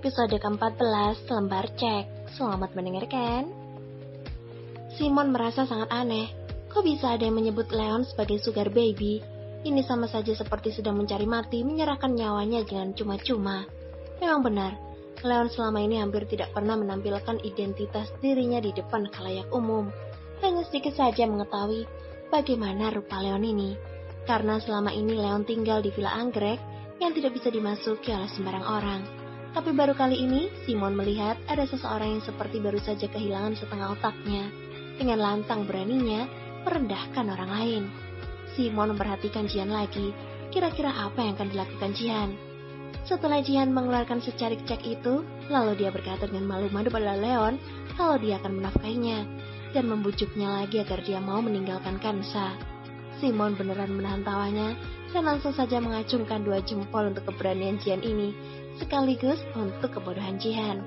episode ke-14 lembar cek. Selamat mendengarkan. Simon merasa sangat aneh. Kok bisa ada yang menyebut Leon sebagai sugar baby? Ini sama saja seperti sedang mencari mati, menyerahkan nyawanya dengan cuma-cuma. Memang benar, Leon selama ini hampir tidak pernah menampilkan identitas dirinya di depan khalayak umum. Hanya sedikit saja mengetahui bagaimana rupa Leon ini. Karena selama ini Leon tinggal di villa anggrek yang tidak bisa dimasuki oleh sembarang orang. Tapi baru kali ini, Simon melihat ada seseorang yang seperti baru saja kehilangan setengah otaknya. Dengan lantang beraninya, merendahkan orang lain. Simon memperhatikan Jihan lagi. Kira-kira apa yang akan dilakukan Jihan? Setelah Jihan mengeluarkan secarik cek itu, lalu dia berkata dengan malu-malu pada Leon kalau dia akan menafkainya dan membujuknya lagi agar dia mau meninggalkan Kansa. Simon beneran menahan tawanya dan langsung saja mengacungkan 2 jempol untuk keberanian Jihan ini, sekaligus untuk kebodohan Jihan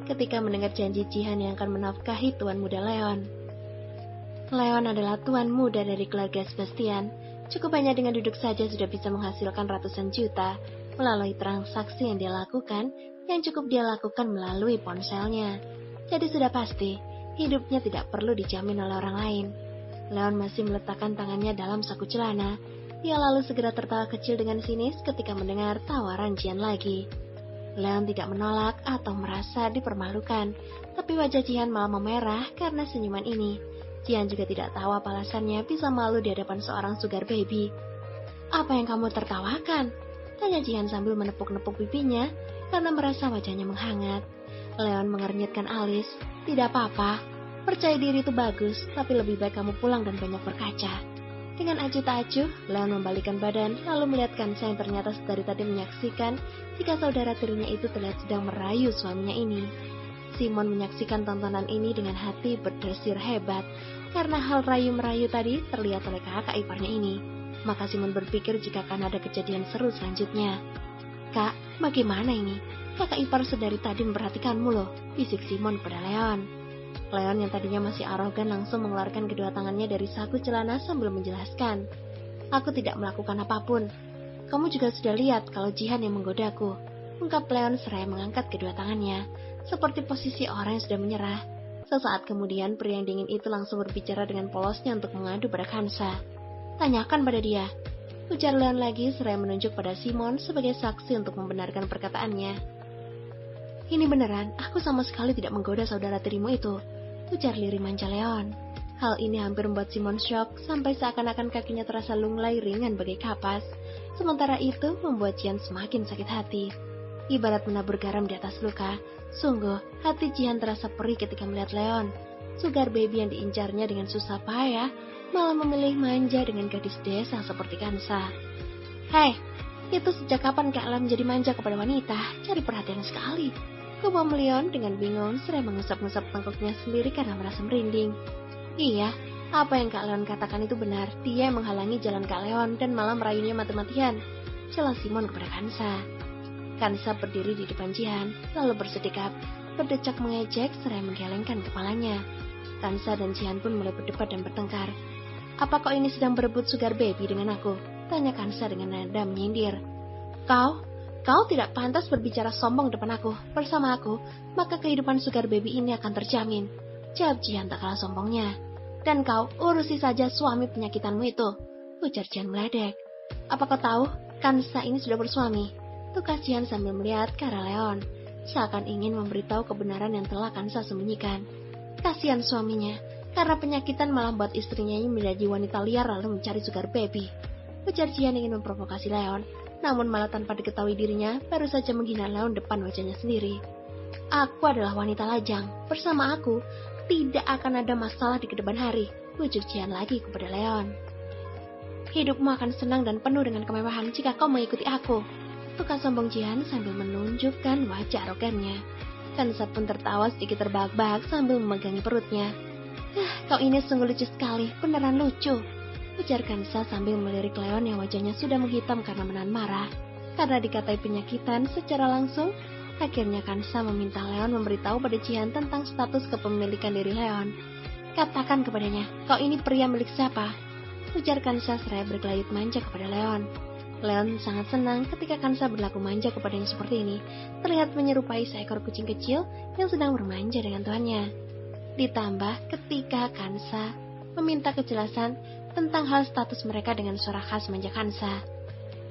ketika mendengar janji Jihan yang akan menafkahi tuan muda Leon. Leon adalah tuan muda dari keluarga Sebastian. Cukup hanya dengan duduk saja sudah bisa menghasilkan ratusan juta melalui transaksi yang dia lakukan, yang cukup dia lakukan melalui ponselnya. Jadi sudah pasti, hidupnya tidak perlu dijamin oleh orang lain. Leon masih meletakkan tangannya dalam saku celana. Dia lalu segera tertawa kecil dengan sinis ketika mendengar tawaran Jihan lagi. Leon tidak menolak atau merasa dipermalukan, tapi wajah Jihan malah memerah karena senyuman ini. Jihan juga tidak tahu apa alasannya bisa malu di hadapan seorang sugar baby. "Apa yang kamu tertawakan?" tanya Jihan sambil menepuk-nepuk pipinya karena merasa wajahnya menghangat. Leon mengernyitkan alis. "Tidak apa-apa, percaya diri itu bagus, tapi lebih baik kamu pulang dan banyak berkaca." Dengan acuh tak acuh, Leon membalikkan badan lalu melihat Kansa yang ternyata dari tadi menyaksikan jika saudara tirinya itu terlihat sedang merayu suaminya ini. Simon menyaksikan tontonan ini dengan hati berdesir hebat karena hal rayu-merayu tadi terlihat oleh kakak iparnya ini. Maka Simon berpikir jika akan ada kejadian seru selanjutnya. "Kak, bagaimana ini? Kakak ipar sedari tadi memperhatikanmu loh," bisik Simon pada Leon. Leon yang tadinya masih arogan langsung mengeluarkan kedua tangannya dari saku celana sambil menjelaskan, "Aku tidak melakukan apapun. Kamu juga sudah lihat kalau Jihan yang menggodaku," ungkap Leon seraya mengangkat kedua tangannya, seperti posisi orang yang sudah menyerah. Sesaat kemudian pria yang dingin itu langsung berbicara dengan polosnya untuk mengadu pada Kansa. "Tanyakan pada dia," ujar Leon lagi seraya menunjuk pada Simon sebagai saksi untuk membenarkan perkataannya. "Ini beneran, aku sama sekali tidak menggoda saudara tirimu itu," ujar lirih manja Leon. Hal ini hampir membuat Simon syok sampai seakan-akan kakinya terasa lunglai ringan bagai kapas. Sementara itu membuat Jihan semakin sakit hati. Ibarat menabur garam di atas luka, sungguh hati Jihan terasa perih ketika melihat Leon, sugar baby yang diincarnya dengan susah payah, malah memilih manja dengan gadis desa seperti Kansa. "Hei, itu sejak kapan Kak Leon menjadi manja kepada wanita? Cari perhatian sekali," gumam Leon dengan bingung seraya mengusap-ngusap tengkuknya sendiri karena merasa merinding. "Iya, apa yang Kak Leon katakan itu benar. Dia yang menghalangi jalan Kak Leon dan malah merayunya mati-matian," celah Simon kepada Kansa. Kansa berdiri di depan Jihan, lalu bersedekap, berdecak mengejek seraya menggelengkan kepalanya. Kansa dan Jihan pun mulai berdebat dan bertengkar. "Apa kau ini sedang berebut sugar baby dengan aku?" tanya Kansa dengan nada menyindir. Kau tidak pantas berbicara sombong depan aku. Bersama aku, maka kehidupan sugar baby ini akan terjamin," jawab Jihan tak kalah sombongnya. "Dan kau urusi saja suami penyakitanmu itu," ujar Jihan meledek. "Apa kau tahu, Kansa ini sudah bersuami?" tukas Jihan sambil melihat ke arah Leon, seakan ingin memberitahu kebenaran yang telah Kansa sembunyikan. Kasihan suaminya, karena penyakitan malah buat istrinya ini menjadi wanita liar lalu mencari sugar baby, ujar Jihan ingin memprovokasi Leon, namun malah tanpa diketahui dirinya baru saja menghina Leon depan wajahnya sendiri. "Aku adalah wanita lajang. Bersama aku tidak akan ada masalah di kedepan hari," ujar Jihan lagi kepada Leon. "Hidupmu akan senang dan penuh dengan kemewahan jika kau mengikuti aku," tukas sombong Jihan sambil menunjukkan wajah arogannya. Kansa pun tertawa sedikit terbahak-bahak sambil memegangi perutnya. "Kau ini sungguh lucu sekali, beneran lucu," ujar Kansa sambil melirik Leon yang wajahnya sudah menghitam karena menahan marah. Karena dikatai penyakitan secara langsung, akhirnya Kansa meminta Leon memberitahu pada Jihan tentang status kepemilikan diri Leon. "Katakan kepadanya, kau ini pria milik siapa?" ujar Kansa seraya berkelayut manja kepada Leon. Leon sangat senang ketika Kansa berlaku manja kepada yang seperti ini, terlihat menyerupai seekor kucing kecil yang sedang bermanja dengan tuannya. Ditambah ketika Kansa meminta kejelasan tentang hal status mereka dengan suara khas manja Kansa.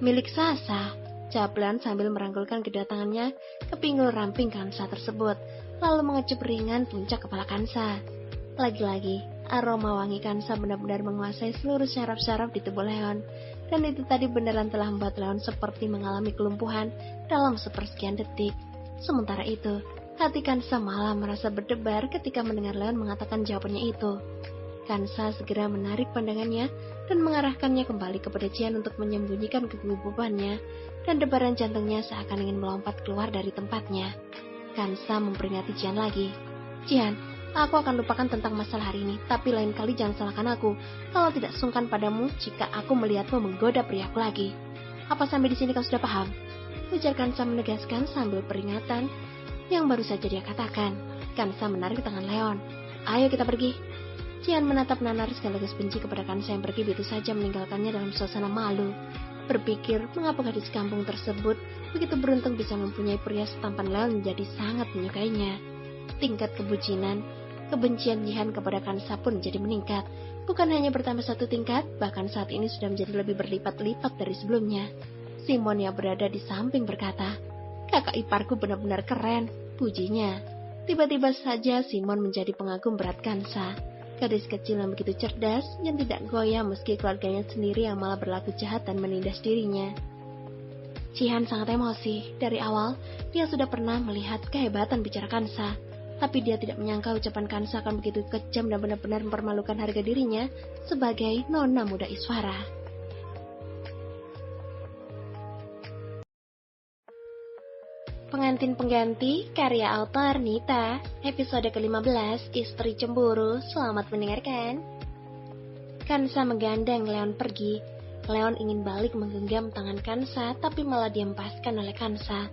"Milik Sasa," jawab Leon sambil merangkulkan kedua tangannya ke pinggul ramping Kansa tersebut, lalu mengecup ringan puncak kepala Kansa. Lagi-lagi, aroma wangi Kansa benar-benar menguasai seluruh syaraf-syaraf di tubuh Leon, dan itu tadi beneran telah membuat Leon seperti mengalami kelumpuhan dalam sepersekian detik. Sementara itu, hati Kansa malah merasa berdebar ketika mendengar Leon mengatakan jawabannya itu. Kansa segera menarik pandangannya dan mengarahkannya kembali kepada Jihan untuk menyembunyikan kegugupannya, dan debaran jantungnya seakan ingin melompat keluar dari tempatnya. Kansa memperingati Jihan lagi. "Jihan, aku akan lupakan tentang masalah hari ini, tapi lain kali jangan salahkan aku kalau tidak sungkan padamu jika aku melihatmu menggoda priaku lagi. Apa sampai di sini kau sudah paham?" ujar Kansa menegaskan sambil peringatan yang baru saja dia katakan. Kansa menarik tangan Leon. "Ayo kita pergi." Jihan menatap nanar sekaligus benci kepada Kansa yang pergi begitu saja meninggalkannya dalam suasana malu. Berpikir mengapa gadis kampung tersebut begitu beruntung bisa mempunyai pria setampan Leon menjadi sangat menyukainya. Tingkat kebencian Jihan kepada Kansa pun jadi meningkat. Bukan hanya bertambah satu tingkat, bahkan saat ini sudah menjadi lebih berlipat-lipat dari sebelumnya. Simon yang berada di samping berkata, "Kakak iparku benar-benar keren," pujinya. Tiba-tiba saja Simon menjadi pengagum berat Kansa. Gadis kecil yang begitu cerdas, yang tidak goyah meski keluarganya sendiri yang malah berlaku jahat dan menindas dirinya. Jihan sangat emosi. Dari awal, dia sudah pernah melihat kehebatan bicara Kansa, tapi dia tidak menyangka ucapan Kansa akan begitu kejam dan benar-benar mempermalukan harga dirinya sebagai nona muda Iswara. Pengantin Pengganti, karya autor Nita, episode ke-15, Istri Cemburu. Selamat mendengarkan. Kansa menggandeng Leon pergi. Leon ingin balik menggenggam tangan Kansa, tapi malah dihempaskan oleh Kansa.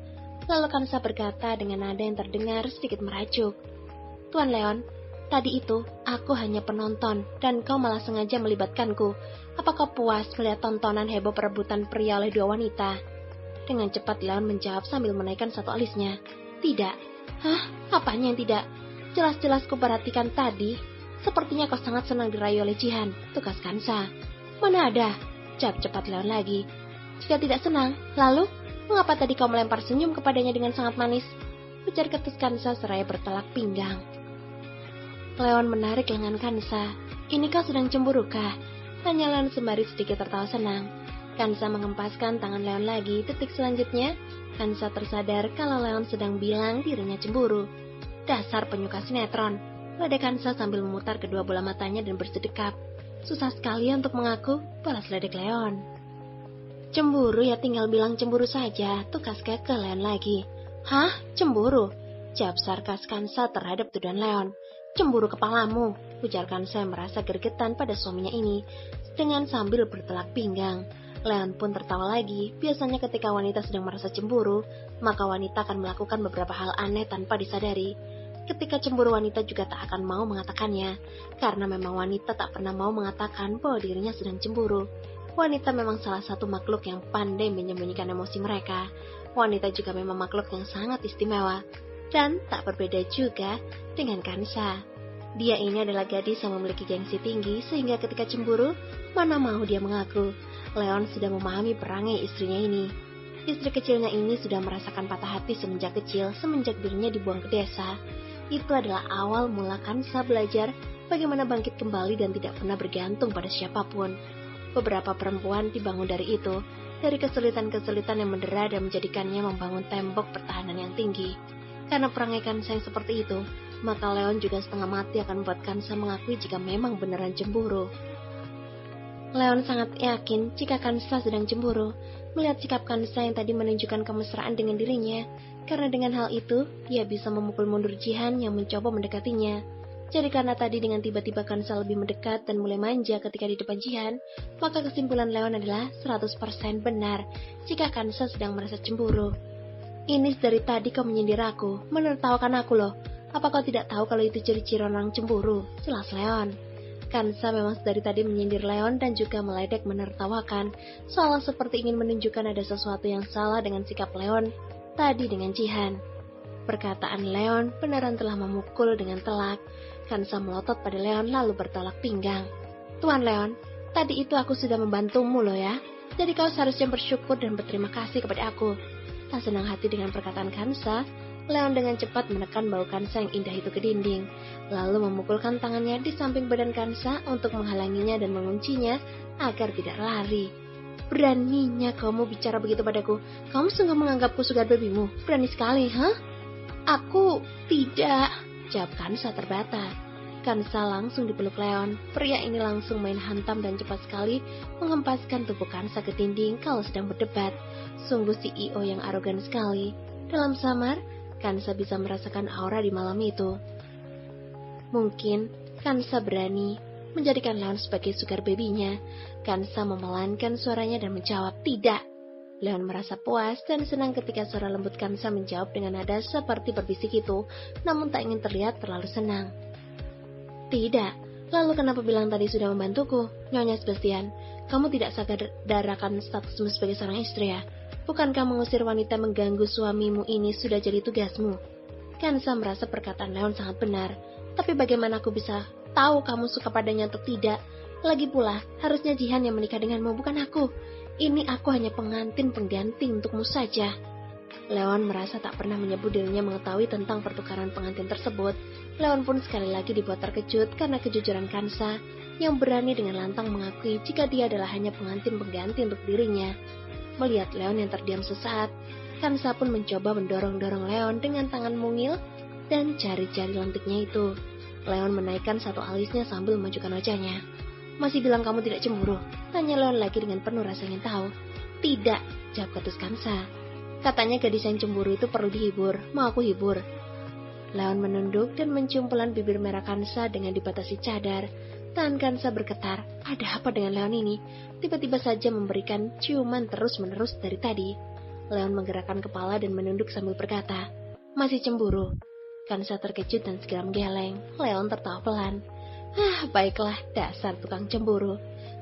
Lalu Kansa berkata dengan nada yang terdengar sedikit merajuk, "Tuan Leon, tadi itu aku hanya penonton, dan kau malah sengaja melibatkanku. Apa kau puas melihat tontonan heboh perebutan pria oleh dua wanita?" Dengan cepat Leon menjawab sambil menaikkan satu alisnya. "Tidak." "Hah? Apanya yang tidak? Jelas-jelas kuperhatikan tadi. Sepertinya kau sangat senang dirayu oleh Jihan," tukas Kansa. "Mana ada?" jawab cepat Leon lagi. "Jika tidak senang, lalu mengapa tadi kau melempar senyum kepadanya dengan sangat manis?" ujar ketus Kansa seraya bertelak pinggang. Leon menarik lengan Kansa. "Ini kau sedang cemburu kah?" tanya Leon sembari sedikit tertawa senang. Kansa mengempaskan tangan Leon lagi. Detik selanjutnya, Kansa tersadar kalau Leon sedang bilang dirinya cemburu. "Dasar penyuka sinetron," ledek Kansa sambil memutar kedua bola matanya dan bersedekap. "Susah sekali untuk mengaku," balas ledek Leon. "Cemburu ya tinggal bilang cemburu saja," tukas ke Leon lagi. "Hah? Cemburu?" jawab sarkas Kansa terhadap tuduhan Leon. "Cemburu kepalamu," ujar Kansa yang merasa gregetan pada suaminya ini, dengan sambil bertelak pinggang. Leon pun tertawa lagi. Biasanya ketika wanita sedang merasa cemburu, maka wanita akan melakukan beberapa hal aneh tanpa disadari. Ketika cemburu, wanita juga tak akan mau mengatakannya, karena memang wanita tak pernah mau mengatakan bahwa dirinya sedang cemburu. Wanita memang salah satu makhluk yang pandai menyembunyikan emosi mereka. Wanita juga memang makhluk yang sangat istimewa, dan tak berbeda juga dengan Kansa. Dia ini adalah gadis yang memiliki gengsi tinggi, sehingga ketika cemburu, mana mau dia mengaku. Leon sudah memahami perangai istrinya ini. Istri kecilnya ini sudah merasakan patah hati semenjak kecil, semenjak dirinya dibuang ke desa. Itu adalah awal mula Kansa belajar bagaimana bangkit kembali dan tidak pernah bergantung pada siapapun. Beberapa perempuan dibangun dari itu, dari kesulitan-kesulitan yang mendera dan menjadikannya membangun tembok pertahanan yang tinggi. Karena perangai Kansa yang seperti itu, maka Leon juga setengah mati akan membuat Kansa mengakui jika memang beneran cemburu. Leon sangat yakin jika Kansa sedang cemburu, melihat sikap Kansa yang tadi menunjukkan kemesraan dengan dirinya, karena dengan hal itu, ia bisa memukul mundur Jihan yang mencoba mendekatinya. Jadi karena tadi dengan tiba-tiba Kansa lebih mendekat dan mulai manja ketika di depan Jihan, maka kesimpulan Leon adalah 100% benar jika Kansa sedang merasa cemburu. "Ini dari tadi kau menyindir aku, menertawakan aku loh. Apa kau tidak tahu kalau itu ciri-ciri orang cemburu?" jelas Leon. Kansa memang dari tadi menyindir Leon dan juga meledek menertawakan, seolah seperti ingin menunjukkan ada sesuatu yang salah dengan sikap Leon tadi dengan Jihan. Perkataan Leon beneran telah memukul dengan telak. Kansa melotot pada Leon lalu bertolak pinggang. Tuan Leon, tadi itu aku sudah membantumu loh ya. Jadi kau seharusnya bersyukur dan berterima kasih kepada aku. Tak senang hati dengan perkataan Kansa, Leon dengan cepat menekan bau Kansa yang indah itu ke dinding, lalu memukulkan tangannya di samping badan Kansa untuk menghalanginya dan menguncinya agar tidak lari. Beraninya kamu bicara begitu padaku? Kamu sungguh menganggapku sugar babymu? Berani sekali, hah? Aku tidak, jawab Kansa terbata. Kansa langsung dipeluk Leon. Pria ini langsung main hantam dan cepat sekali menghempaskan tubuh Kansa ke dinding kalau sedang berdebat. Sungguh CEO yang arogan sekali. Dalam samar, Kansa bisa merasakan aura di malam itu. Mungkin Kansa berani menjadikan Leon sebagai sugar baby-nya. Kansa memelankan suaranya dan menjawab tidak. Leon merasa puas dan senang ketika suara lembut Kansa menjawab dengan nada seperti berbisik itu, namun tak ingin terlihat terlalu senang. Tidak, lalu kenapa bilang tadi sudah membantuku? Nyonya Sebastian, kamu tidak sadarakan statusmu sebagai seorang istri ya? Bukankah mengusir wanita mengganggu suamimu ini sudah jadi tugasmu? Kansa merasa perkataan Leon sangat benar, tapi bagaimana aku bisa tahu kamu suka padanya atau tidak? Lagi pula, harusnya Jihan yang menikah denganmu, bukan aku. Ini aku hanya pengantin pengganti untukmu saja. Leon merasa tak pernah menyebut dirinya mengetahui tentang pertukaran pengantin tersebut. Leon pun sekali lagi dibuat terkejut karena kejujuran Kansa yang berani dengan lantang mengakui jika dia adalah hanya pengantin pengganti untuk dirinya. Melihat Leon yang terdiam sesaat, Kansa pun mencoba mendorong-dorong Leon dengan tangan mungil dan jari-jari lentiknya itu. Leon menaikkan satu alisnya sambil memajukan wajahnya. Masih bilang kamu tidak cemburu? Tanya Leon lagi dengan penuh rasa ingin tahu. Tidak, jawab ketus Kansa. Katanya gadis yang cemburu itu perlu dihibur, mau aku hibur. Leon menunduk dan mencium pelan bibir merah Kansa dengan dibatasi cadar. Tangan Kansa bergetar. Ada apa dengan Leon ini? Tiba-tiba saja memberikan ciuman terus-menerus dari tadi. Leon menggerakkan kepala dan menunduk sambil berkata, masih cemburu. Kansa terkejut dan segera menggeleng. Leon tertawa pelan. Baiklah, dasar tukang cemburu.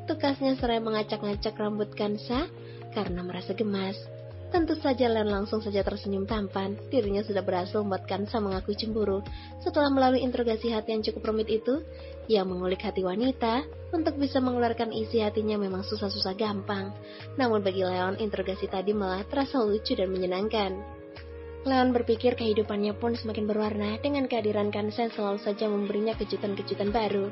Tukasnya seraya mengacak-ngacak rambut Kansa karena merasa gemas. Tentu saja Leon langsung saja tersenyum tampan. Dirinya sudah berhasil membuat Kansa mengakui cemburu. Setelah melalui interogasi hati yang cukup rumit itu, yang mengulik hati wanita, untuk bisa mengeluarkan isi hatinya memang susah-susah gampang. Namun bagi Leon, interogasi tadi malah terasa lucu dan menyenangkan. Leon berpikir kehidupannya pun semakin berwarna dengan kehadiran Kansa yang selalu saja memberinya kejutan-kejutan baru.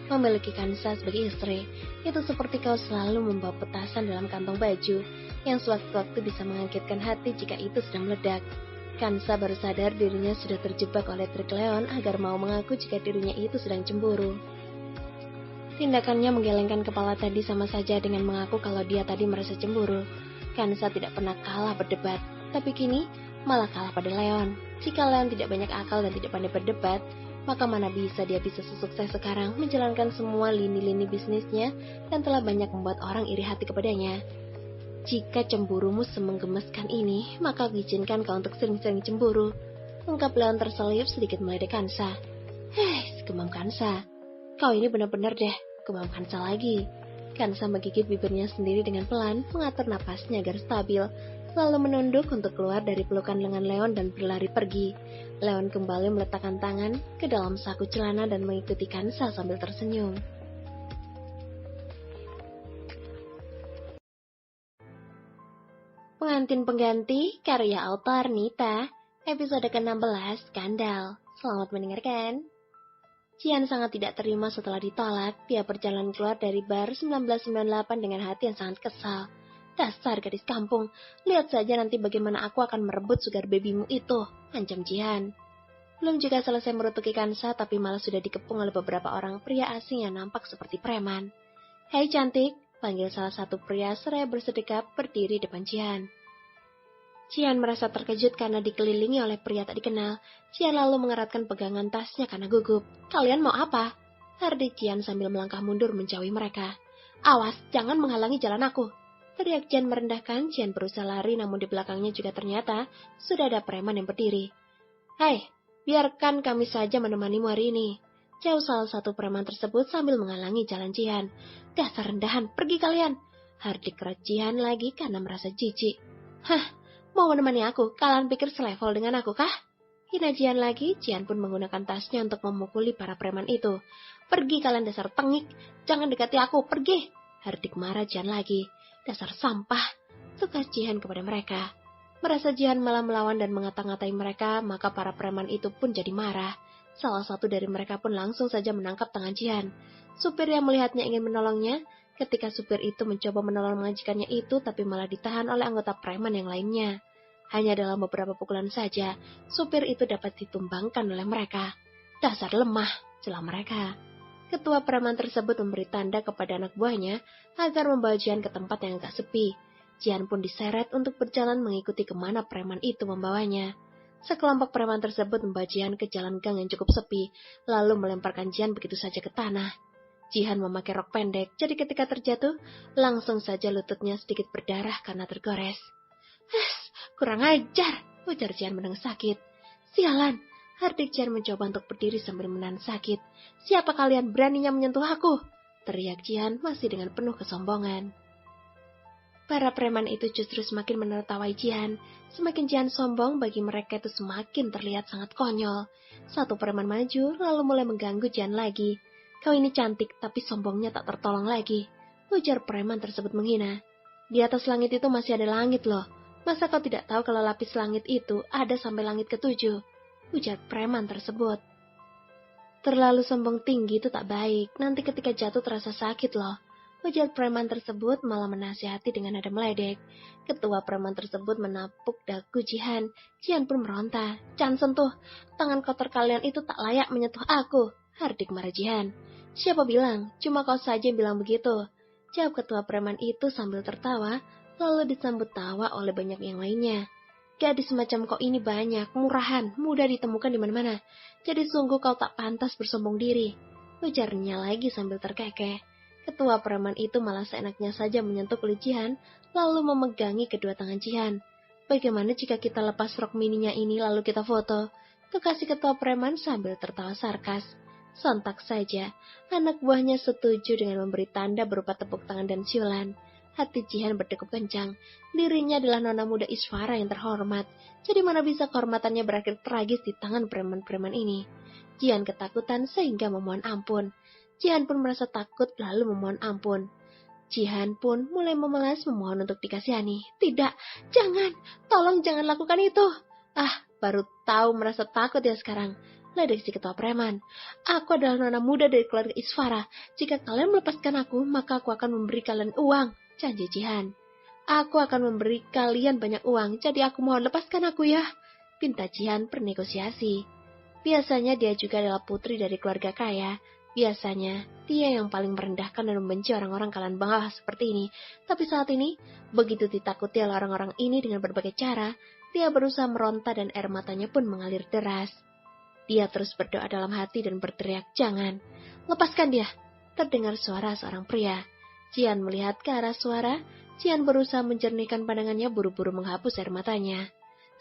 Memiliki Kansa sebagai istri, itu seperti kau selalu membawa petasan dalam kantong baju, yang sewaktu-waktu bisa mengagetkan hati jika itu sedang meledak. Kansa baru sadar dirinya sudah terjebak oleh trik Leon agar mau mengaku jika dirinya itu sedang cemburu. Tindakannya menggelengkan kepala tadi sama saja dengan mengaku kalau dia tadi merasa cemburu. Kansa tidak pernah kalah berdebat, tapi kini malah kalah pada Leon. Jika Leon tidak banyak akal dan tidak pandai berdebat, maka mana bisa dia bisa sesukses sekarang menjalankan semua lini-lini bisnisnya dan telah banyak membuat orang iri hati kepadanya. Jika cemburumu semenggemaskan ini, maka aku izinkan kau untuk sering-sering cemburu. Ungkap Leon terselip sedikit meledek Kansa. Gemam Kansa. Kau ini benar-benar deh, gemam Kansa lagi. Kansa menggigit bibirnya sendiri dengan pelan, mengatur napasnya agar stabil, lalu menunduk untuk keluar dari pelukan lengan Leon dan berlari pergi. Leon kembali meletakkan tangan ke dalam saku celana dan mengikuti Kansa sambil tersenyum. Pengantin pengganti karya autor Nita, episode ke-16, Skandal. Selamat mendengarkan. Jihan sangat tidak terima setelah ditolak. Dia berjalan keluar dari bar 1998 dengan hati yang sangat kesal. Dasar gadis kampung, lihat saja nanti bagaimana aku akan merebut sugar babymu itu, ancam Jihan. Belum juga selesai merutuki Kansa, tapi malah sudah dikepung oleh beberapa orang pria asing yang nampak seperti preman. Hei cantik, panggil salah satu pria seraya bersedekap berdiri depan Jihan. Jihan merasa terkejut karena dikelilingi oleh pria tak dikenal. Jihan lalu mengeratkan pegangan tasnya karena gugup. Kalian mau apa? Hardik Jihan sambil melangkah mundur menjauhi mereka. Awas, jangan menghalangi jalan aku. Teriak Jihan merendahkan. Jihan berusaha lari, namun di belakangnya juga ternyata sudah ada preman yang berdiri. Hai, biarkan kami saja menemanimu hari ini. jauh salah satu preman tersebut sambil menghalangi jalan Jihan. "Dasar rendahan, pergi kalian!" Hardik kerat Jihan lagi karena merasa jijik. "Hah, mau menemani aku? Kalian pikir selevel dengan aku kah?" Hina Jihan lagi, Jihan pun menggunakan tasnya untuk memukuli para preman itu. "Pergi kalian dasar tengik, jangan dekati aku, pergi!" Hardik marah Jihan lagi. "Dasar sampah!" tukas Jihan kepada mereka. Merasa Jihan malah melawan dan ngata-ngatain mereka, maka para preman itu pun jadi marah. Salah satu dari mereka pun langsung saja menangkap tangan Jihan. Supir yang melihatnya ingin menolongnya, ketika supir itu mencoba menolong majikannya itu, tapi malah ditahan oleh anggota preman yang lainnya. Hanya dalam beberapa pukulan saja, supir itu dapat ditumbangkan oleh mereka. "Dasar lemah," celah mereka. Ketua preman tersebut memberi tanda kepada anak buahnya agar membawa Jihan ke tempat yang agak sepi. Jihan pun diseret untuk berjalan mengikuti kemana preman itu membawanya. Sekelompok preman tersebut membawa Jihan ke jalan gang yang cukup sepi, lalu melemparkan Jihan begitu saja ke tanah. Jihan memakai rok pendek, jadi ketika terjatuh, langsung saja lututnya sedikit berdarah karena tergores. "Kurang ajar," ujar Jihan mendengus sakit. "Sialan," Hardik Jihan mencoba untuk berdiri sambil menahan sakit. "Siapa kalian beraninya menyentuh aku?" teriak Jihan masih dengan penuh kesombongan. Para preman itu justru semakin menertawai Jihan. Semakin Jihan sombong, bagi mereka itu semakin terlihat sangat konyol. Satu preman maju, lalu mulai mengganggu Jihan lagi. "Kau ini cantik, tapi sombongnya tak tertolong lagi," ujar preman tersebut menghina. "Di atas langit itu masih ada langit loh. Masa kau tidak tahu kalau lapis langit itu ada sampai langit ke-7? Ujar preman tersebut. "Terlalu sombong tinggi itu tak baik, nanti ketika jatuh terasa sakit loh," ujar preman tersebut malah menasihati dengan nada meledek. Ketua preman tersebut menapuk dagu Jihan. Jihan pun meronta. "Jangan sentuh, tangan kotor kalian itu tak layak menyentuh aku," Hardik marah Jihan. "Siapa bilang? Cuma kau saja yang bilang begitu," jawab ketua preman itu sambil tertawa, lalu disambut tawa oleh banyak yang lainnya. "Gadis semacam kau ini banyak, murahan, mudah ditemukan di mana-mana. Jadi sungguh kau tak pantas bersombong diri," ujarnya lagi sambil terkekeh. Ketua preman itu malah seenaknya saja menyentuh kulit Jihan, lalu memegangi kedua tangan Jihan. "Bagaimana jika kita lepas rok mininya ini lalu kita foto?" tukasi ketua preman sambil tertawa sarkas. Sontak saja, anak buahnya setuju dengan memberi tanda berupa tepuk tangan dan siulan. Hati Jihan berdegup kencang. Dirinya adalah nona muda Iswara yang terhormat. Jadi mana bisa kehormatannya berakhir tragis di tangan preman-preman ini? Jihan ketakutan sehingga memohon ampun. Jihan pun merasa takut lalu memohon ampun. Jihan pun mulai memelas memohon untuk dikasihani. "Tidak, jangan, tolong jangan lakukan itu." "Ah, baru tahu merasa takut ya sekarang," ledek si ketua preman. "Aku adalah nona muda dari keluarga Iswara. Jika kalian melepaskan aku, maka aku akan memberi kalian uang," janji Jihan. "Aku akan memberi kalian banyak uang, jadi aku mohon lepaskan aku ya," pinta Jihan bernegosiasi. Biasanya dia juga adalah putri dari keluarga kaya. Biasanya dia yang paling merendahkan dan membenci orang-orang kalangan bawah seperti ini. Tapi saat ini, begitu ditakuti oleh orang-orang ini dengan berbagai cara, dia berusaha meronta dan air matanya pun mengalir deras. Dia terus berdoa dalam hati dan berteriak, "Jangan, lepaskan dia." Terdengar suara seorang pria. Jihan melihat ke arah suara. Jihan berusaha menjernihkan pandangannya, buru-buru menghapus air matanya.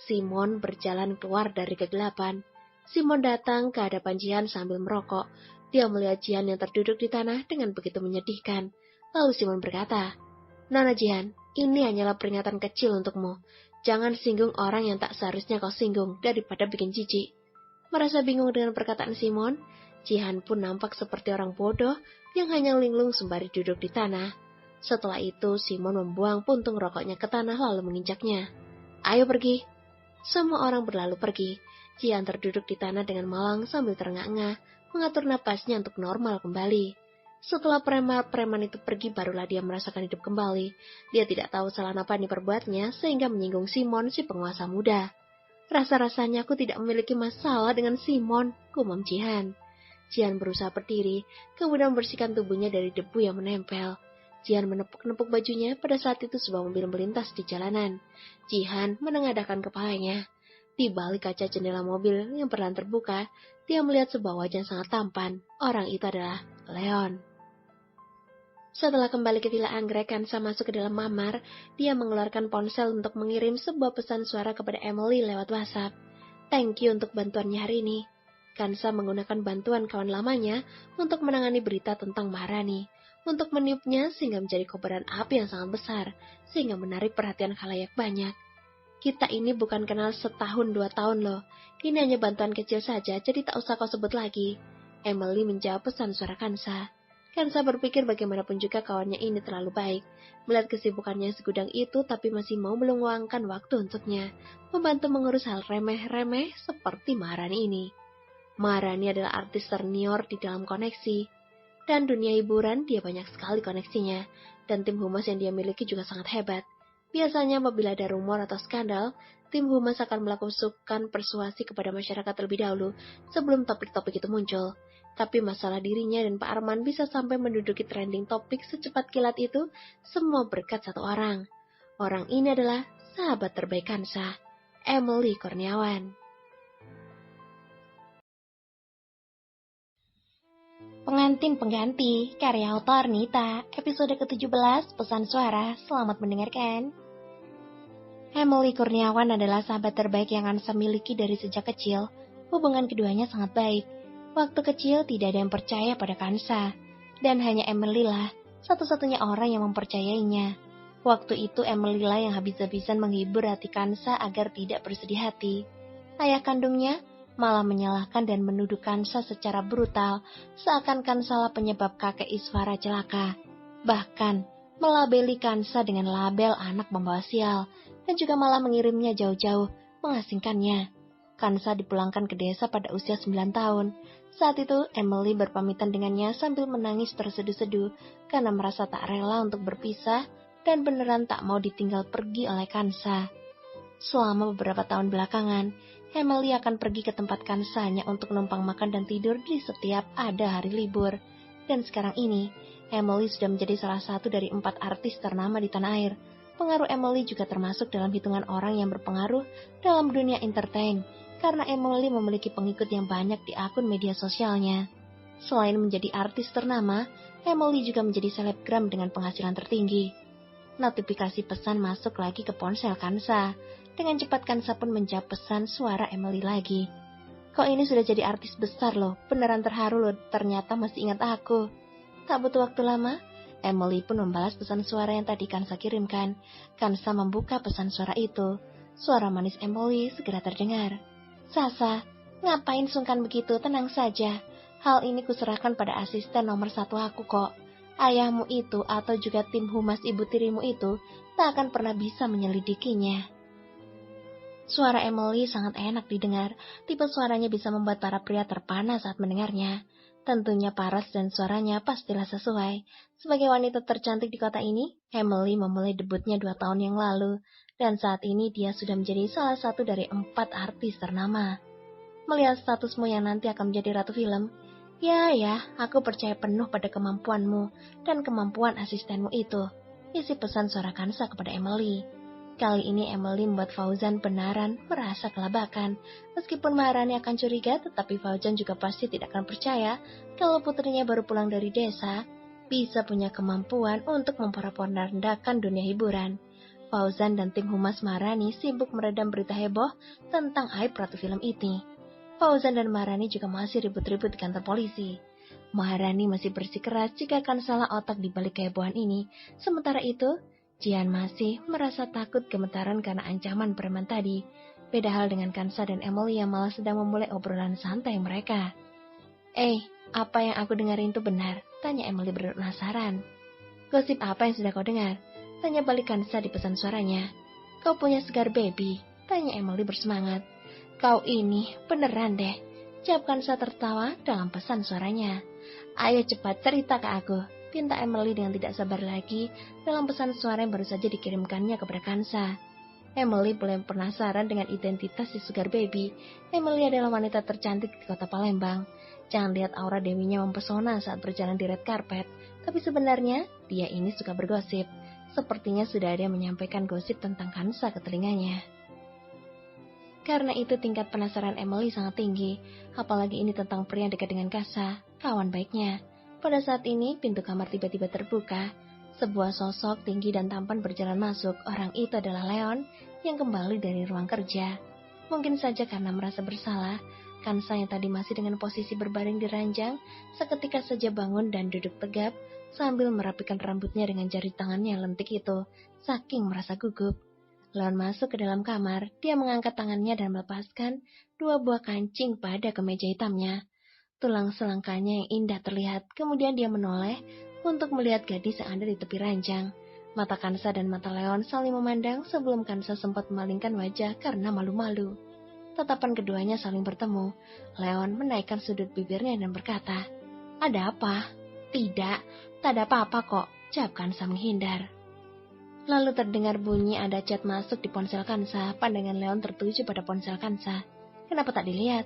Simon berjalan keluar dari kegelapan. Simon datang ke hadapan Jihan sambil merokok. Dia melihat Jihan yang terduduk di tanah dengan begitu menyedihkan. Lalu Simon berkata, "Nona Jihan, ini hanyalah peringatan kecil untukmu. Jangan singgung orang yang tak seharusnya kau singgung daripada bikin jijik." Merasa bingung dengan perkataan Simon, Jihan pun nampak seperti orang bodoh yang hanya linglung sembari duduk di tanah. Setelah itu, Simon membuang puntung rokoknya ke tanah lalu menginjaknya. "Ayo pergi." Semua orang berlalu pergi. Jihan terduduk di tanah dengan malang sambil terengah-engah, mengatur napasnya untuk normal kembali. Setelah preman itu pergi, barulah dia merasakan hidup kembali. Dia tidak tahu salah apa yang diperbuatnya, sehingga menyinggung Simon, si penguasa muda. "Rasa-rasanya aku tidak memiliki masalah dengan Simon," gumam Jihan. Jihan berusaha berdiri, kemudian membersihkan tubuhnya dari debu yang menempel. Jihan menepuk-nepuk bajunya. Pada saat itu sebuah mobil melintas di jalanan. Jihan menengadahkan kepalanya. Di balik kaca jendela mobil yang perlahan terbuka, dia melihat sebuah wajah sangat tampan. Orang itu adalah Leon. Setelah kembali ke Villa Anggrek, Hansa masuk ke dalam kamar. Dia mengeluarkan ponsel untuk mengirim sebuah pesan suara kepada Emily lewat WhatsApp. "Thank you untuk bantuannya hari ini. Kansa menggunakan bantuan kawan lamanya untuk menangani berita tentang Maharani, untuk meniupnya sehingga menjadi kobaran api yang sangat besar, sehingga menarik perhatian khalayak banyak. Kita ini bukan kenal setahun 2 tahun loh, ini hanya bantuan kecil saja, jadi tak usah kau sebut lagi. Emily menjawab pesan suara Kansa. Kansa berpikir bagaimanapun juga kawannya ini terlalu baik. Melihat kesibukannya segudang itu tapi masih mau meluangkan waktu untuknya, membantu mengurus hal remeh-remeh seperti Maharani ini. Maharani adalah artis senior di dalam koneksi, dan dunia hiburan dia banyak sekali koneksinya, dan tim humas yang dia miliki juga sangat hebat. Biasanya apabila ada rumor atau skandal, tim humas akan melakukan persuasi kepada masyarakat terlebih dahulu sebelum topik-topik itu muncul. Tapi masalah dirinya dan Pak Arman bisa sampai menduduki trending topik secepat kilat itu, semua berkat satu orang. Orang ini adalah sahabat terbaik Kansa, Emily Kurniawan. Pengantin Pengganti, karya autor Nita, episode ke-17, pesan suara, selamat mendengarkan. Emily Kurniawan adalah sahabat terbaik yang Kansa miliki dari sejak kecil. Hubungan keduanya sangat baik. Waktu kecil tidak ada yang percaya pada Kansa, dan hanya Emily lah satu-satunya orang yang mempercayainya. Waktu itu Emily lah yang habis-habisan menghibur hati Kansa agar tidak bersedih hati. Ayah kandungnya malah menyalahkan dan menuduh Kansa secara brutal, seakan Kansa lah penyebab kakek Iswara celaka. Bahkan melabeli Kansa dengan label anak membawa sial, dan juga malah mengirimnya jauh-jauh, mengasingkannya. Kansa dipulangkan ke desa pada usia 9 tahun. Saat itu Emily berpamitan dengannya sambil menangis terseduh-seduh karena merasa tak rela untuk berpisah dan beneran tak mau ditinggal pergi oleh Kansa. Selama beberapa tahun belakangan, Emily akan pergi ke tempat Kansa hanya untuk numpang makan dan tidur di setiap ada hari libur. Dan sekarang ini, Emily sudah menjadi salah satu dari 4 artis ternama di tanah air. Pengaruh Emily juga termasuk dalam hitungan orang yang berpengaruh dalam dunia entertain, karena Emily memiliki pengikut yang banyak di akun media sosialnya. Selain menjadi artis ternama, Emily juga menjadi selebgram dengan penghasilan tertinggi. Notifikasi pesan masuk lagi ke ponsel Kansa. Dengan cepat Kansa pun menjawab pesan suara Emily lagi. Kok ini sudah jadi artis besar loh, beneran terharu loh, ternyata masih ingat aku. Tak butuh waktu lama, Emily pun membalas pesan suara yang tadi Kansa kirimkan. Kansa membuka pesan suara itu. Suara manis Emily segera terdengar. Sasa, ngapain sungkan begitu, tenang saja. Hal ini kuserahkan pada asisten nomor 1 aku kok. Ayahmu itu atau juga tim humas ibu tirimu itu tak akan pernah bisa menyelidikinya. Suara Emily sangat enak didengar, tipe suaranya bisa membuat para pria terpana saat mendengarnya. Tentunya paras dan suaranya pastilah sesuai. Sebagai wanita tercantik di kota ini, Emily memulai debutnya 2 tahun yang lalu, dan saat ini dia sudah menjadi salah satu dari 4 artis ternama. Melihat statusmu yang nanti akan menjadi ratu film, ya, aku percaya penuh pada kemampuanmu dan kemampuan asistenmu itu. Isi pesan suara Kansa kepada Emily. Kali ini Emily membuat Fauzan benaran merasa kelabakan. Meskipun Maharani akan curiga, tetapi Fauzan juga pasti tidak akan percaya kalau putrinya baru pulang dari desa bisa punya kemampuan untuk memporak-porandakan dunia hiburan. Fauzan dan tim humas Maharani sibuk meredam berita heboh tentang aib ratu film ini. Fauzan dan Maharani juga masih ribut-ribut di kantor polisi. Maharani masih bersikeras jika akan salah otak di balik kehebohan ini. Sementara itu, Jian masih merasa takut gemetaran karena ancaman preman tadi. Beda hal dengan Kansa dan Emily yang malah sedang memulai obrolan santai mereka. Apa yang aku dengarin itu benar? Tanya Emily penasaran. Gosip apa yang sudah kau dengar? Tanya balik Kansa di pesan suaranya. Kau punya segar baby? Tanya Emily bersemangat. Kau ini beneran deh. Jawab Kansa tertawa dalam pesan suaranya. Ayo cepat cerita ke aku, pinta Emily dengan tidak sabar lagi dalam pesan suara yang baru saja dikirimkannya kepada Kansa. Emily mulai penasaran dengan identitas si Sugar Baby. Emily adalah wanita tercantik di kota Palembang. Jangan lihat aura dewinya mempesona saat berjalan di red carpet, tapi sebenarnya dia ini suka bergosip. Sepertinya sudah ada yang menyampaikan gosip tentang Kansa ke telinganya. Karena itu tingkat penasaran Emily sangat tinggi, apalagi ini tentang pria yang dekat dengan Kansa, kawan baiknya. Pada saat ini, pintu kamar tiba-tiba terbuka. Sebuah sosok tinggi dan tampan berjalan masuk. Orang itu adalah Leon yang kembali dari ruang kerja. Mungkin saja karena merasa bersalah, Kansa yang tadi masih dengan posisi berbaring di ranjang, seketika saja bangun dan duduk tegap, sambil merapikan rambutnya dengan jari tangannya yang lentik itu, saking merasa gugup. Leon masuk ke dalam kamar, dia mengangkat tangannya dan melepaskan 2 buah kancing pada kemeja hitamnya. Tulang selangkanya yang indah terlihat, kemudian dia menoleh untuk melihat gadis yang ada di tepi ranjang. Mata Kansa dan mata Leon saling memandang sebelum Kansa sempat memalingkan wajah karena malu-malu. Tatapan keduanya saling bertemu. Leon menaikkan sudut bibirnya dan berkata, "Ada apa?" "Tidak, tak ada apa-apa kok," jawab Kansa menghindar. Lalu terdengar bunyi ada chat masuk di ponsel Kansa. Pandangan Leon tertuju pada ponsel Kansa. "Kenapa tak dilihat?"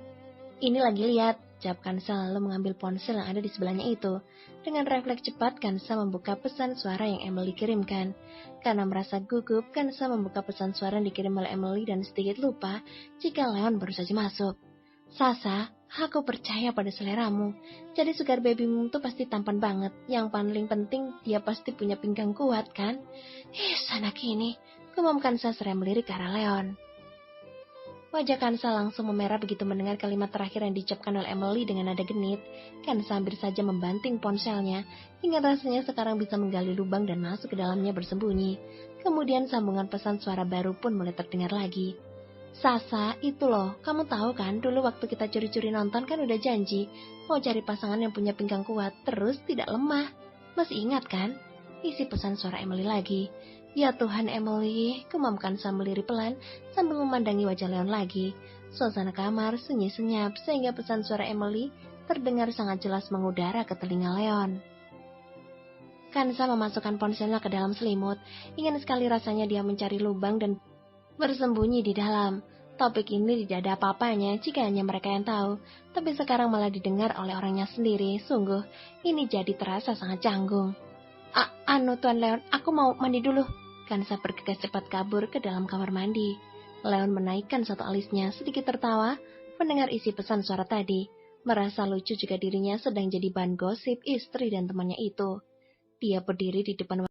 "Ini lagi lihat," jawab Kansa lalu mengambil ponsel yang ada di sebelahnya itu. Dengan refleks cepat, Kansa membuka pesan suara yang Emily kirimkan. Karena merasa gugup, Kansa membuka pesan suara yang dikirim oleh Emily dan sedikit lupa jika Leon baru saja masuk. "Sasa, aku percaya pada seleramu. Jadi sugar babymu tuh pasti tampan banget. Yang paling penting, dia pasti punya pinggang kuat, kan?" Anak ini," gumam Kansa seraya melirik ke arah Leon. Wajah Kansa langsung memerah begitu mendengar kalimat terakhir yang diucapkan oleh Emily dengan nada genit. Kansa hampir saja membanting ponselnya, hingga rasanya sekarang bisa menggali lubang dan masuk ke dalamnya bersembunyi. Kemudian sambungan pesan suara baru pun mulai terdengar lagi. "Sasa, itu loh, kamu tahu kan dulu waktu kita curi-curi nonton kan udah janji mau cari pasangan yang punya pinggang kuat, terus tidak lemah. Masih ingat kan?" Isi pesan suara Emily lagi. "Ya Tuhan Emily," gumamkan sambil lirik pelan sambil memandangi wajah Leon lagi. Suasana kamar sunyi senyap sehingga pesan suara Emily terdengar sangat jelas mengudara ke telinga Leon. Kansa memasukkan ponselnya ke dalam selimut. Ingin sekali rasanya dia mencari lubang dan bersembunyi di dalam. Topik ini tidak ada apa-apanya jika hanya mereka yang tahu, tapi sekarang malah didengar oleh orangnya sendiri. Sungguh, ini jadi terasa sangat canggung. Anu Tuan Leon, aku mau mandi dulu." Kansa bergegas cepat kabur ke dalam kamar mandi. Leon menaikkan satu alisnya, sedikit tertawa, mendengar isi pesan suara tadi. Merasa lucu jika dirinya sedang jadi bahan gosip istri dan temannya itu. Dia berdiri di depan